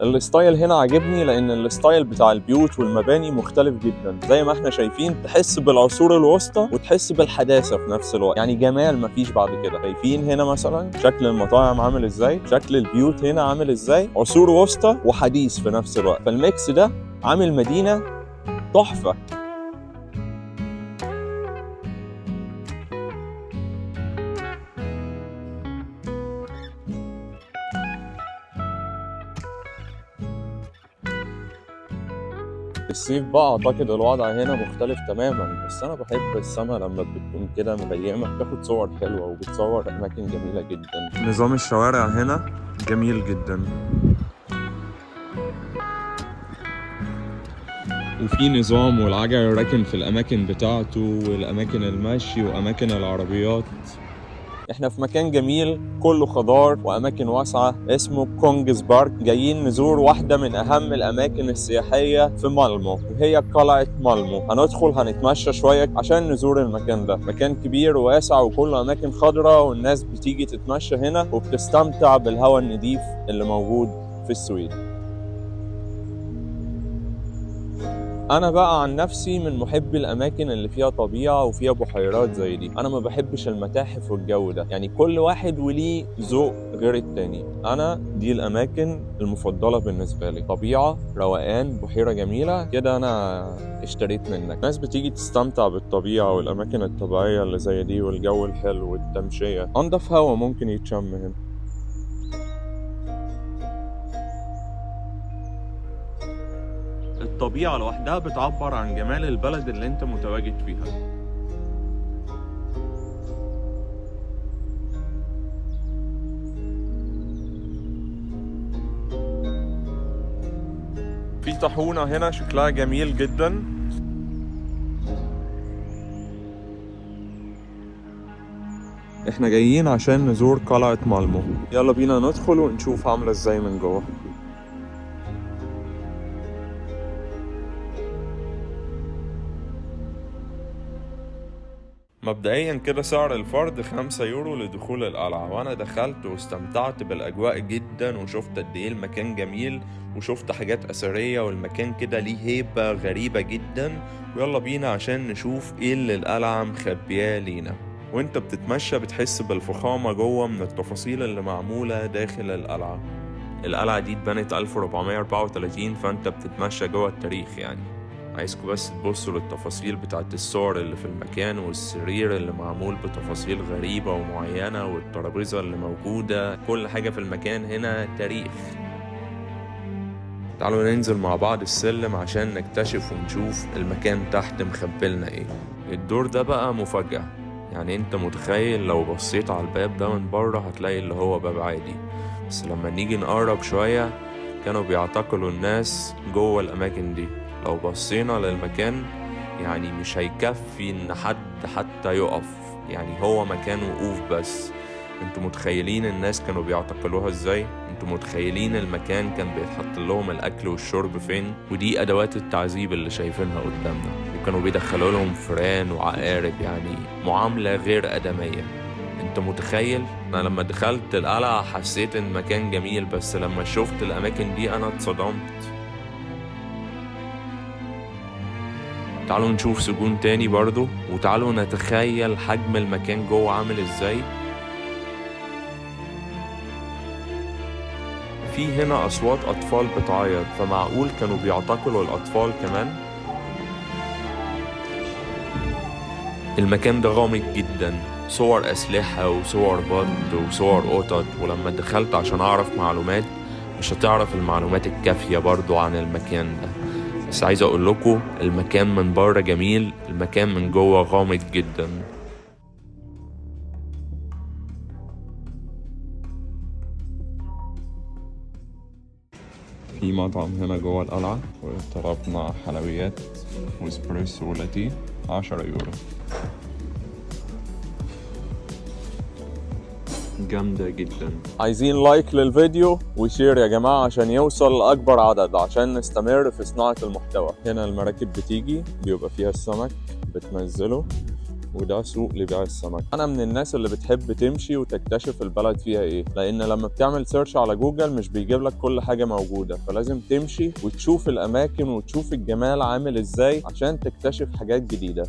الستايل هنا عاجبني لان الستايل بتاع البيوت والمباني مختلف جدا، زي ما احنا شايفين تحس بالعصور الوسطى وتحس بالحداثه في نفس الوقت، يعني جمال مفيش بعد كده. شايفين هنا مثلا شكل المطاعم عامل ازاي، شكل البيوت هنا عامل ازاي، عصور وسطى وحديث في نفس الوقت، فالميكس ده عامل مدينه تحفه. الصيف بقى اعتقد الوضع هنا مختلف تماما، بس انا بحب السما لما بتكون كده مغيمه، بتاخد صور حلوه وبتصور اماكن جميله جدا. نظام الشوارع هنا جميل جدا، وفي نظام، والعجل راكن في الاماكن بتاعته، والاماكن المشي واماكن العربيات. احنا في مكان جميل كله خضار واماكن واسعه اسمه كونجز بارك، جايين نزور واحده من اهم الاماكن السياحيه في مالمو، وهي قلعه مالمو. هندخل هنتمشى شويه عشان نزور المكان ده، مكان كبير وواسع وكله اماكن خضراء، والناس بتيجي تتمشى هنا وبتستمتع بالهواء النظيف اللي موجود في السويد. انا بقى عن نفسي من محبي الاماكن اللي فيها طبيعه وفيها بحيرات زي دي. انا ما بحبش المتاحف والجو ده، يعني كل واحد وليه ذوق غير التاني. انا دي الاماكن المفضله بالنسبه لي، طبيعه، روقان، بحيره جميله كده، انا اشتريت منك. ناس بتيجي تستمتع بالطبيعه والاماكن الطبيعيه اللي زي دي والجو الحلو والتمشيه، انضف هوا ممكن يتشم هنا. الطبيعة لوحدها بتعبر عن جمال البلد اللي انت متواجد فيها. في طاحونة هنا شكلها جميل جدا. احنا جايين عشان نزور قلعة مالمو، يلا بينا ندخل ونشوف عاملة ازاي من جوه. مبدئيا كده سعر الفرد 5 يورو لدخول القلعة، وانا دخلت واستمتعت بالاجواء جدا، وشفت قد ايه المكان جميل، وشفت حاجات اثرية، والمكان كده ليه هيبة غريبة جدا. ويلا بينا عشان نشوف ايه اللي القلعة مخبياه لينا. وانت بتتمشى بتحس بالفخامة جوه من التفاصيل اللي معمولة داخل القلعة. القلعة دي اتبنت 1434، فانت بتتمشى جوه التاريخ يعني. عايزكم بس تبصوا للتفاصيل بتاعت الصور اللي في المكان، والسرير اللي معمول بتفاصيل غريبة ومعينة، والترابيزة اللي موجودة، كل حاجة في المكان هنا تاريخ. تعالوا ننزل مع بعض السلم عشان نكتشف ونشوف المكان تحت مخبلنا ايه. الدور ده بقى مفاجأة، يعني انت متخيل لو بصيت على الباب ده من بره هتلاقي اللي هو باب عادي، بس لما نيجي نقرب شوية كانوا بيعتقلوا الناس جوه الأماكن دي. لو بصينا للمكان يعني مش هيكفي ان حد حتى يقف، يعني هو مكان وقوف بس. انتوا متخيلين الناس كانوا بيعتقلوها ازاي؟ انتوا متخيلين المكان كان بيتحط لهم الاكل والشرب فين؟ ودي ادوات التعذيب اللي شايفينها قدامنا، وكانوا بيدخلوا لهم فئران وعقارب، يعني معاملة غير آدمية. انت متخيل؟ انا لما دخلت القلعة حسيت ان المكان جميل، بس لما شفت الاماكن دي انا اتصدمت. تعالوا نشوف سجون تاني برضو، وتعالوا نتخيل حجم المكان جوه عامل ازاي. في هنا أصوات أطفال بتعيط، فمعقول كانوا بيعتقلوا الأطفال كمان؟ المكان ده غامض جدا، صور أسلحة وصور بط وصور قطط، ولما دخلت عشان أعرف معلومات مش هتعرف المعلومات الكافية برضو عن المكان ده. بس عايز أقول لكم المكان من بره جميل، المكان من جوه غامض جدا. في مطعم هنا جوه القلعة، وطلبنا حلويات واسبريسو ولاتيه 10 يورو. جامدة جدا. عايزين لايك للفيديو وشير يا جماعة عشان يوصل لأكبر عدد، عشان نستمر في صناعة المحتوى. هنا المراكب بتيجي بيبقى فيها السمك، بتنزله وده سوق لبيع السمك. انا من الناس اللي بتحب تمشي وتكتشف البلد فيها ايه، لان لما بتعمل سيرش على جوجل مش بيجيب لك كل حاجة موجودة، فلازم تمشي وتشوف الاماكن وتشوف الجمال عامل ازاي عشان تكتشف حاجات جديدة.